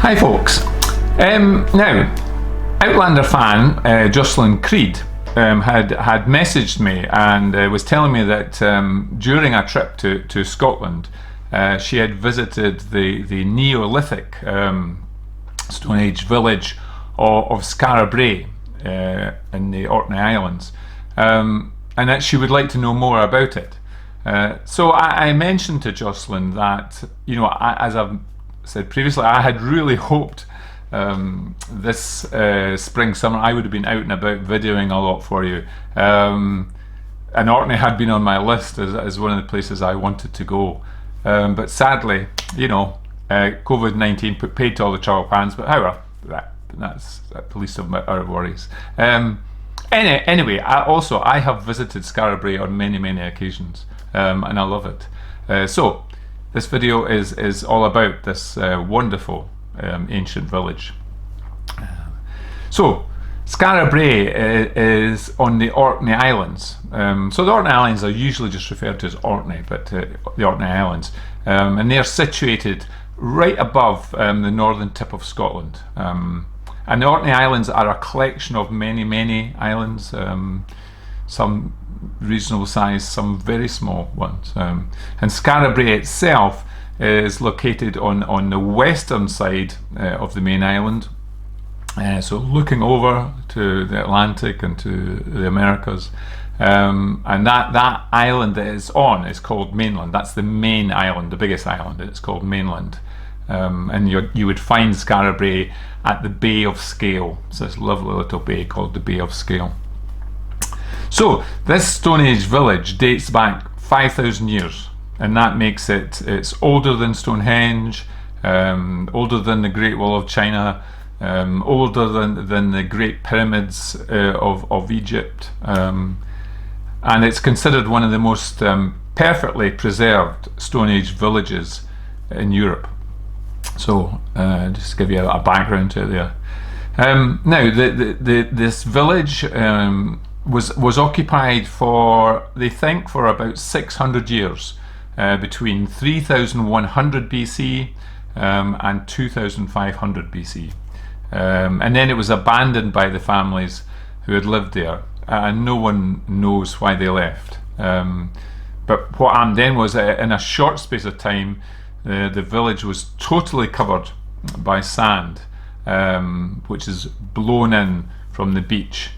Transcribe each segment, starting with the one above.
Hi folks. Now, Outlander fan Jocelyn Creed had messaged me and was telling me that during a trip to Scotland she had visited the Neolithic Stone Age village of Skara Brae in the Orkney Islands, and that she would like to know more about it. So I mentioned to Jocelyn that, you know, as I've said previously, I had really hoped this spring, summer, I would have been out and about videoing a lot for you. And Orkney had been on my list as one of the places I wanted to go. But sadly, you know, COVID-19 put paid to all the travel plans, but however, that's the least of our worries. Anyway, I have visited Skara Brae on many occasions, and I love it. So this video is all about this wonderful ancient village. So Skara Brae is on the Orkney Islands. So the Orkney Islands are usually just referred to as Orkney, but the Orkney Islands, and they're situated right above the northern tip of Scotland. And the Orkney Islands are a collection of many islands, some reasonable size, some very small ones. And Skara Brae itself is located on the western side of the main island, so looking over to the Atlantic and to the Americas, and that island that it's on is called mainland. That's the main island, the biggest island, and it's called mainland. And you would find Skara Brae at the Bay of Scale. It's this lovely little bay called the Bay of Scale. So this Stone Age village dates back 5,000 years, and that makes it's older than Stonehenge, older than the Great Wall of China, older than the Great Pyramids of Egypt, and it's considered one of the most perfectly preserved Stone Age villages in Europe. So just to give you a background to it there. Now this village was occupied for, they think, for about 600 years, between 3100 BC and 2500 BC. And then it was abandoned by the families who had lived there, and no one knows why they left. But what happened then was, in a short space of time, the village was totally covered by sand, which is blown in from the beach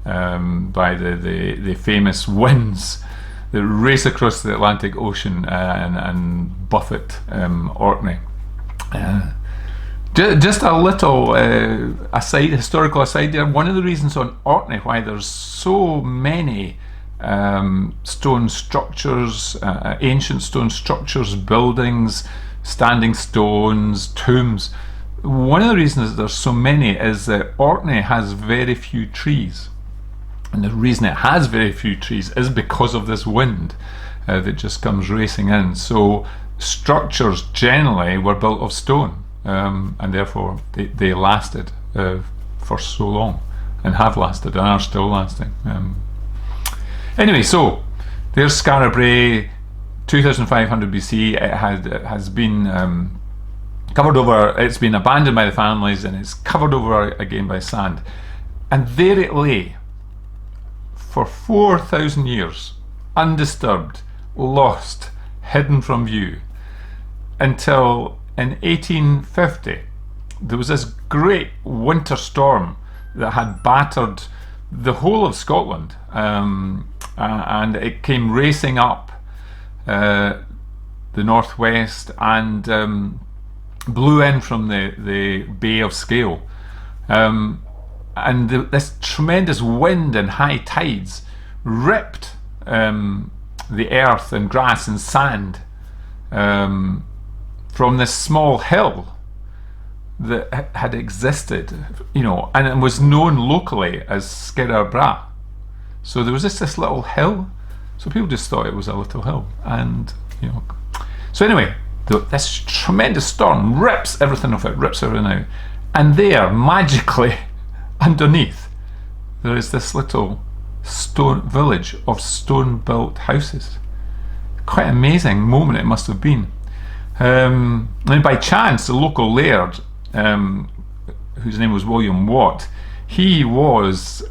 by the famous winds that race across the Atlantic Ocean and buffet Orkney. Just a little historical aside there. One of the reasons on Orkney why there's so many stone structures, ancient stone structures, buildings, standing stones, tombs, one of the reasons there's so many is that Orkney has very few trees. And the reason it has very few trees is because of this wind that just comes racing in. So structures generally were built of stone, and therefore they lasted for so long, and have lasted and are still lasting. Anyway, so there's Skara Brae, 2500 BC. It has been covered over, it's been abandoned by the families, and it's covered over again by sand. And there it lay for 4,000 years, undisturbed, lost, hidden from view, until in 1850 there was this great winter storm that had battered the whole of Scotland, and it came racing up the northwest and blew in from the Bay of Scale. And this tremendous wind and high tides ripped the earth and grass and sand from this small hill that had existed, you know, and it was known locally as Skara Brae. So there was this little hill, so people just thought it was a little hill, and you know. So anyway, this tremendous storm rips everything off it, rips everything out, and there, magically, underneath, there is this little stone village of stone-built houses. Quite an amazing moment it must have been. And by chance, the local laird whose name was William Watt, he was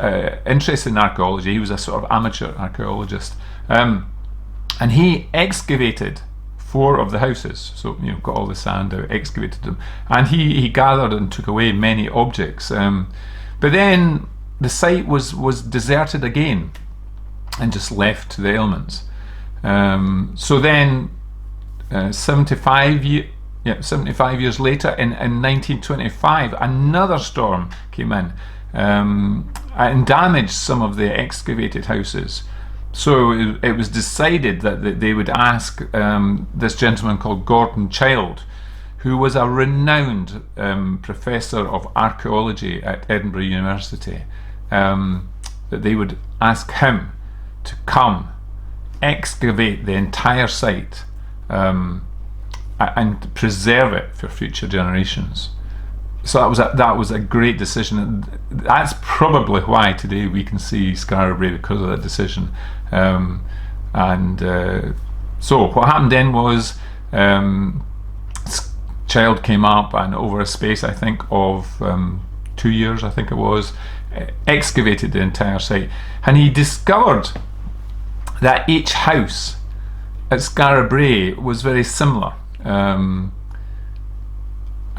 interested in archaeology. He was a sort of amateur archaeologist, and he excavated 4 of the houses. So got all the sand out, excavated them, and he gathered and took away many objects. But then the site was deserted again, and just left to the elements. So then, 75 years later, in 1925, another storm came in and damaged some of the excavated houses. So it was decided that they would ask this gentleman called Gordon Childe, who was a renowned professor of archaeology at Edinburgh University, that they would ask him to come excavate the entire site and preserve it for future generations. So that was a great decision. That's probably why today we can see Skara Brae, because of that decision. So what happened then was Childe came up, and over a space, I think, of 2 years, I think it was, excavated the entire site, and he discovered that each house at Skara Brae was very similar.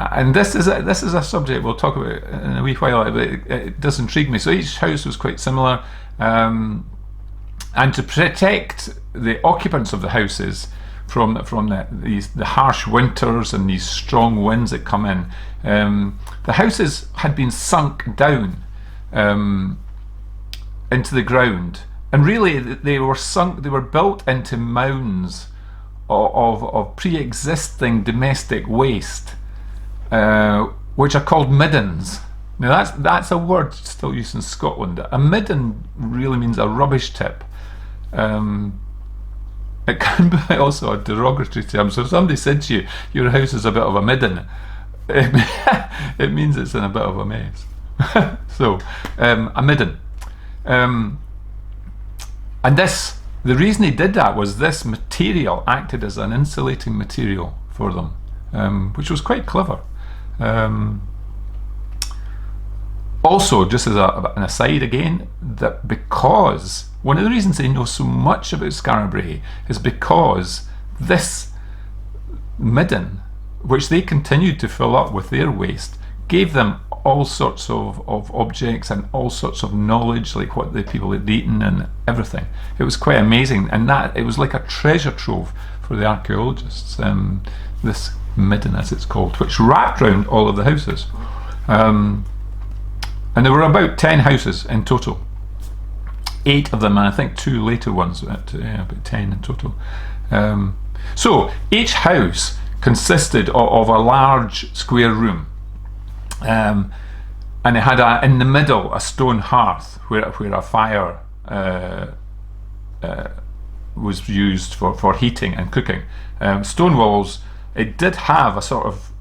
And this is a subject we'll talk about in a wee while, but it does intrigue me. So each house was quite similar, and to protect the occupants of the houses from the harsh winters and these strong winds that come in, the houses had been sunk down into the ground, and really they were built into mounds of pre-existing domestic waste, which are called middens. Now that's a word still used in Scotland. A midden really means a rubbish tip. It can be also a derogatory term. So if somebody said to you, your house is a bit of a midden, it means it's in a bit of a mess. So a midden. And the reason he did that was this material acted as an insulating material for them, which was quite clever. Also, just as an aside again, that because one of the reasons they know so much about Skara Brae is because this midden, which they continued to fill up with their waste, gave them all sorts of objects and all sorts of knowledge, like what the people had eaten and everything. It was quite amazing, and that it was like a treasure trove for the archaeologists, this midden as it's called, which wrapped around all of the houses. And there were about 10 houses in total. 8 of them, and I think 2 later ones, about 10 in total. So each house consisted of a large square room, and it had in the middle a stone hearth where a fire was used for heating and cooking. Stone walls. It did have a sort of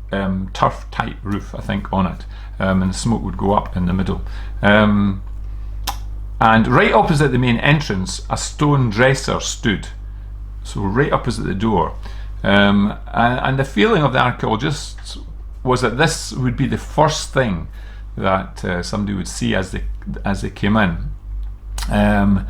turf type roof, I think, on it, and the smoke would go up in the middle. And right opposite the main entrance, a stone dresser stood, so right opposite the door. And the feeling of the archaeologists was that this would be the first thing that somebody would see as they came in, and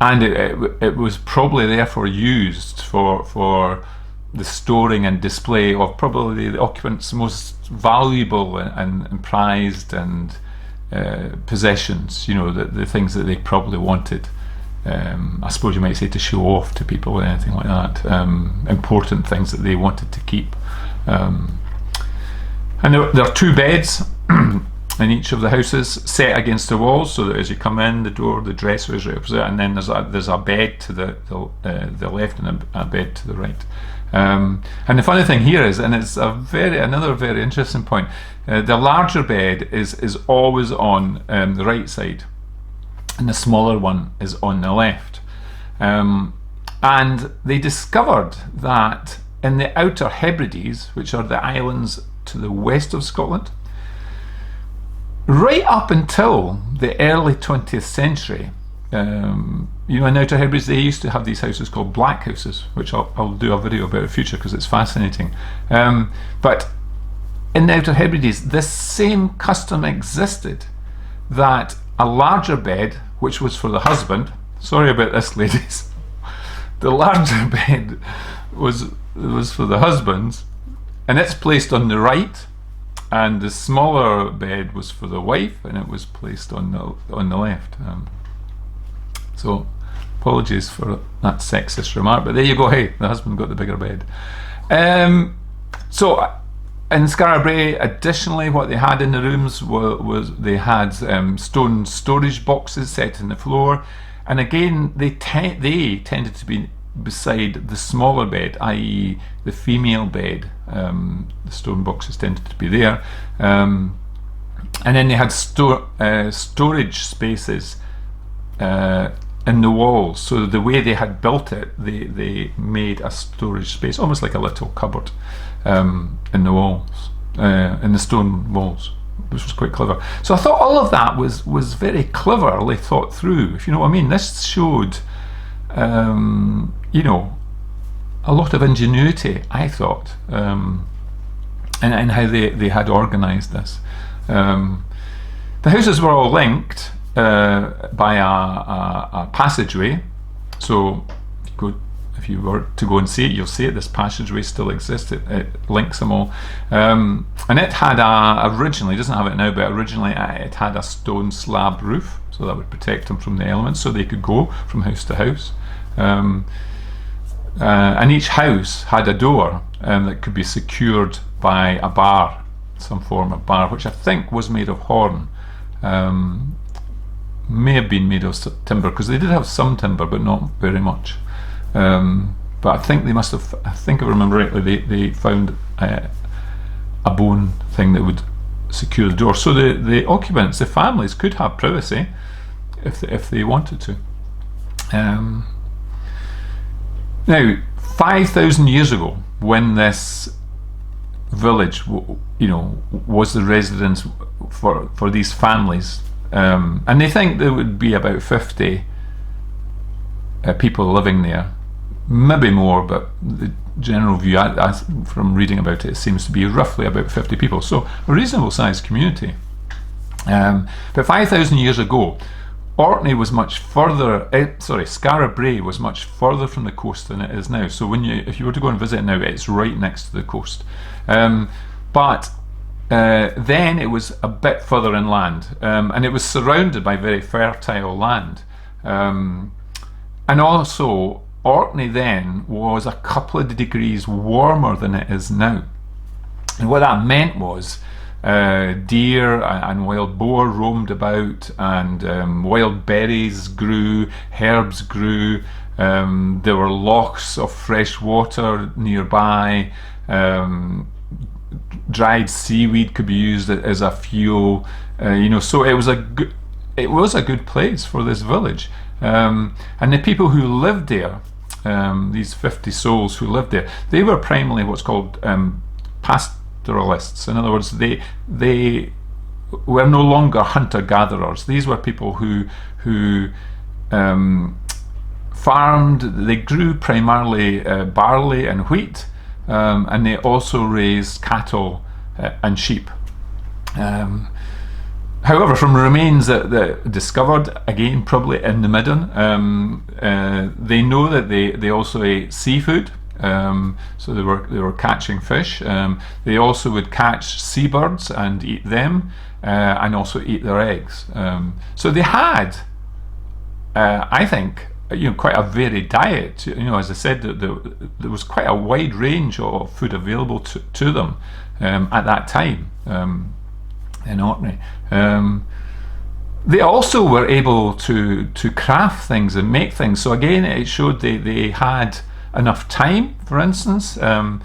it was probably therefore used for the storing and display of probably the occupants' most valuable and prized and possessions, the things that they probably wanted, I suppose you might say, to show off to people or anything like that, important things that they wanted to keep. And there are 2 beds in each of the houses set against the walls, so that as you come in, the dresser is right opposite, and then there's a bed to the left and a bed to the right. And the funny thing here is, and it's another very interesting point, the larger bed is always on the right side, and the smaller one is on the left. And they discovered that in the Outer Hebrides, which are the islands to the west of Scotland, right up until the early 20th century, in Outer Hebrides they used to have these houses called black houses, which I'll do a video about in the future because it's fascinating. But in the Outer Hebrides, this same custom existed, that a larger bed, which was for the husband, sorry about this, ladies, the larger bed was for the husbands, and it's placed on the right, and the smaller bed was for the wife, and it was placed on the left. So apologies for that sexist remark, but there you go. Hey, the husband got the bigger bed. So in Skara Brae, additionally, what they had in the rooms was they had stone storage boxes set in the floor, and again they tended to be beside the smaller bed, i.e. the female bed. The stone boxes tended to be there, and then they had storage spaces in the walls. So the way they had built it, they made a storage space, almost like a little cupboard, in the walls, in the stone walls, which was quite clever. So I thought all of that was very cleverly thought through, if you know what I mean. This showed, you know, a lot of ingenuity, I thought, in how they had organised this. The houses were all linked by a passageway. So if you were to go and see it, you'll see it. This passageway still exists. It links them all, and it had originally, it doesn't have it now, but originally it had a stone slab roof, so that would protect them from the elements, so they could go from house to house. And each house had a door that could be secured by a bar, some form of bar, which I think was made of horn. May have been made of timber, because they did have some timber, but not very much. But I think they must have, I think I remember rightly, they found a bone thing that would secure the door, so the occupants, the families, could have privacy if they wanted to. Now, 5,000 years ago, when this village, you know, was the residence for these families, and they think there would be about 50 people living there, maybe more, but the general view, from reading about it, seems to be roughly about 50 people. So a reasonable sized community. But 5,000 years ago, Orkney was much further, Skara Brae was much further from the coast than it is now. So if you were to go and visit it now, it's right next to the coast. But then it was a bit further inland, and it was surrounded by very fertile land. And also, Orkney then was a couple of degrees warmer than it is now. And what that meant was deer and wild boar roamed about, and wild berries grew, herbs grew, there were lochs of fresh water nearby, dried seaweed could be used as a fuel, you know, so it was a good place for this village. And the people who lived there, these 50 souls who lived there, they were primarily what's called pastoralists. In other words, they were no longer hunter-gatherers. These were people who farmed. They grew primarily barley and wheat, and they also raised cattle and sheep. However, from remains that discovered, again probably in the Midden, they know that they also ate seafood. So they were catching fish. They also would catch seabirds and eat them, and also eat their eggs. So they had, I think, you know, quite a varied diet. You know, as I said, there was quite a wide range of food available to them at that time in Orkney. They also were able to craft things and make things. So again, it showed they had enough time, for instance, but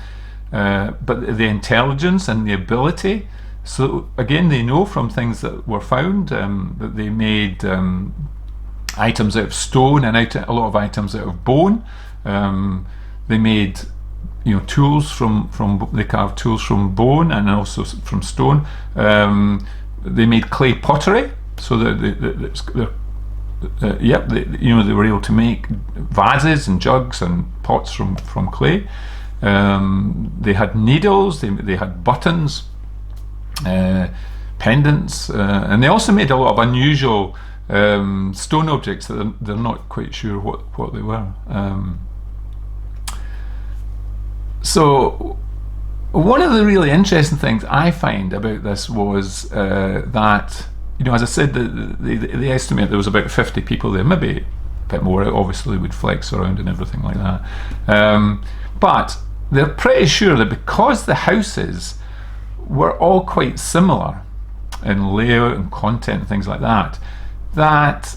the intelligence and the ability. So again, they know from things that were found that they made items out of stone and a lot of items out of bone. They made, you know, tools they carved tools from bone and also from stone. They made clay pottery, so that they were able to make vases and jugs and pots from clay. They had needles, they had buttons, pendants, and they also made a lot of unusual stone objects that they're not quite sure what they were. So one of the really interesting things I find about this was that, as I said, they estimate there was about 50 people there, maybe a bit more, obviously would flex around and everything like that. But they're pretty sure that because the houses were all quite similar in layout and content and things like that, that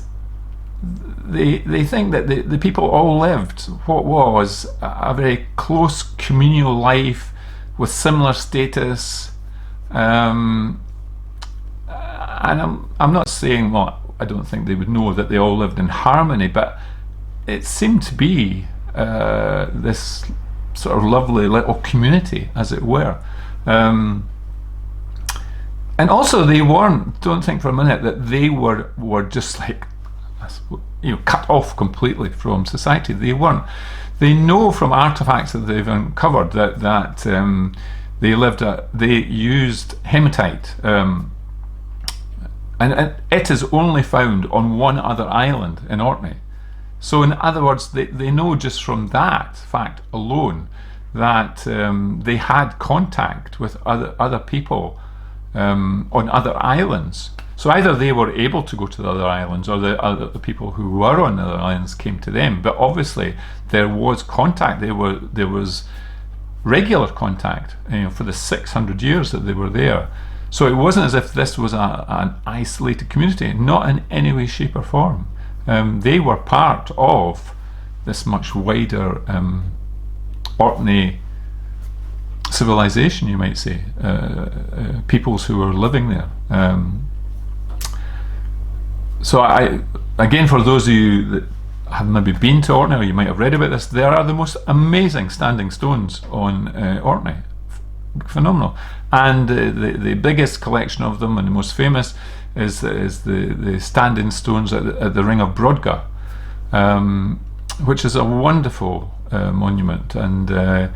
they think that the people all lived what was a very close communal life with similar status. And I'm not saying, well, I don't think they would know that they all lived in harmony, but it seemed to be this sort of lovely little community, as it were. And also they weren't, don't think for a minute that they were just like, cut off completely from society. They weren't. They know from artifacts that they've uncovered that they used hematite, and it is only found on one other island in Orkney. So in other words, they know just from that fact alone that they had contact with other people on other islands. So either they were able to go to the other islands, or the people who were on the other islands came to them. But obviously there was contact. There was regular contact, for the 600 years that they were there. So it wasn't as if this was an isolated community, not in any way, shape, or form. They were part of this much wider Orkney civilization, you might say, peoples who were living there. So again, for those of you that have maybe been to Orkney, or you might have read about this, there are the most amazing standing stones on Orkney. Phenomenal. And the biggest collection of them, and the most famous, is the standing stones at the Ring of Brodgar, which is a wonderful monument. And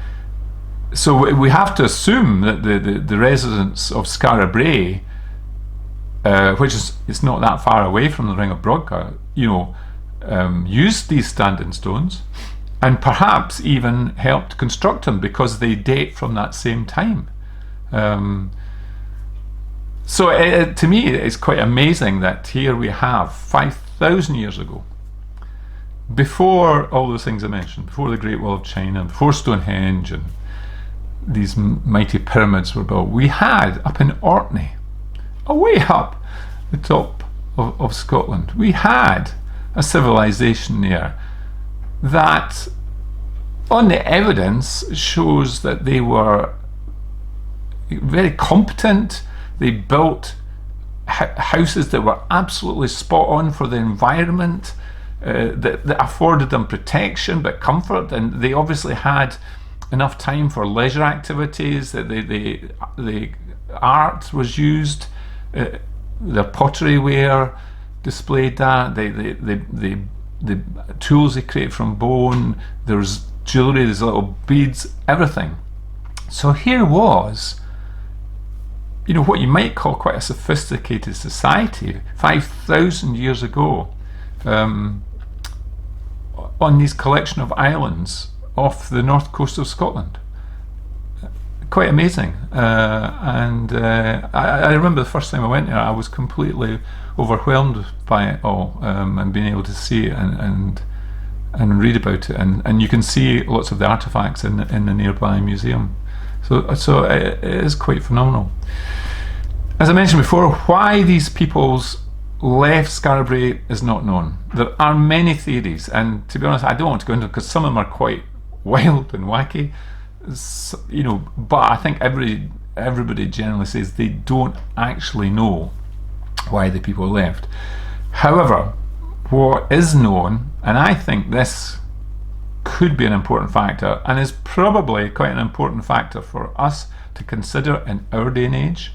so we have to assume that the residents of Skara Brae, which it's not that far away from the Ring of Brodgar, used these standing stones, and perhaps even helped construct them, because they date from that same time. So to me, it's quite amazing that here we have 5,000 years ago, before all those things I mentioned, before the Great Wall of China, before Stonehenge and these mighty pyramids were built, we had up in Orkney, way up the top of Scotland, we had a civilization there that, on the evidence, shows that they were very competent. They built houses that were absolutely spot on for the environment, that afforded them protection but comfort, and they obviously had enough time for leisure activities. That the art was used, their pottery ware displayed that, the tools they create from bone, there's jewellery, there's little beads, everything. So here was, what you might call quite a sophisticated society 5,000 years ago, on these collection of islands off the north coast of Scotland. Quite amazing. And I remember the first time I went there, I was completely overwhelmed by it all, and being able to see it and read about it, and you can see lots of the artifacts in the nearby museum. So it is quite phenomenal. As I mentioned before, why these peoples left Skara Brae is not known. There are many theories, and to be honest, I don't want to go into them because some of them are quite wild and wacky. But I think everybody generally says they don't actually know why the people left. However, what is known, and I think this could be an important factor, and is probably quite an important factor for us to consider in our day and age,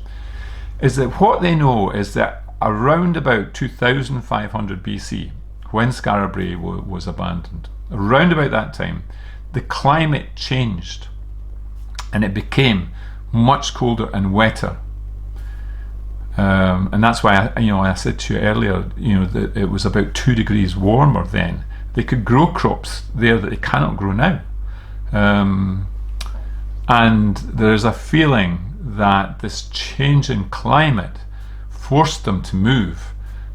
is that what they know is that around about 2500 BC, when Skara Brae was abandoned, around about that time, the climate changed and it became much colder and wetter. And that's why I said to you earlier, that it was about 2 degrees warmer then. They could grow crops there that they cannot grow now. And there's a feeling that this change in climate forced them to move,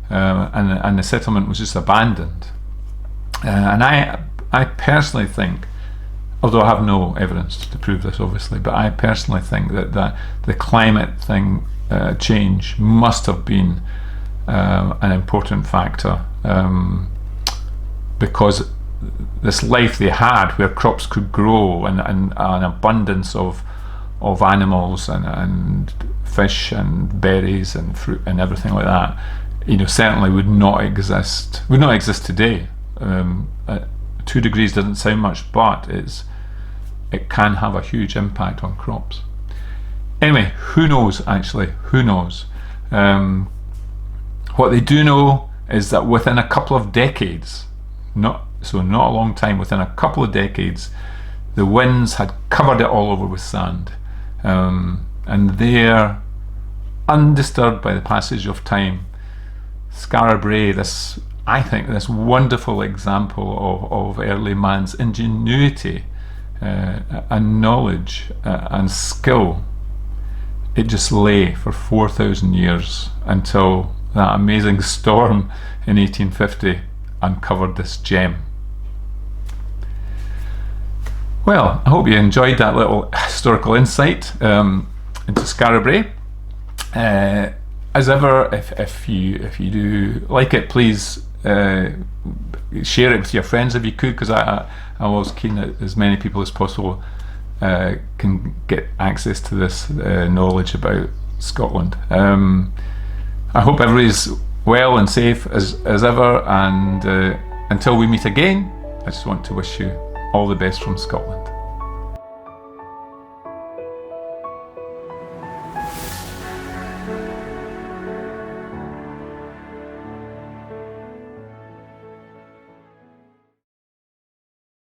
and the settlement was just abandoned. And I personally think, although I have no evidence to prove this obviously, but I personally think that the climate change must have been an important factor, because this life they had where crops could grow and an abundance of animals and fish and berries and fruit and everything like that, certainly would not exist today. 2 degrees doesn't sound much, but it can have a huge impact on crops. Anyway, who knows? What they do know is that within a couple of decades, not a long time, within a couple of decades, the winds had covered it all over with sand, and there, undisturbed by the passage of time, Skara Brae, I think this wonderful example of early man's ingenuity and knowledge and skill, it just lay for 4,000 years until that amazing storm in 1850 uncovered this gem. Well, I hope you enjoyed that little historical insight into Skara Brae. As ever, if you do like it, please share it with your friends if you could, because I'm always keen that as many people as possible can get access to this knowledge about Scotland. I hope everybody's well and safe as ever, and until we meet again, I just want to wish you all the best from Scotland.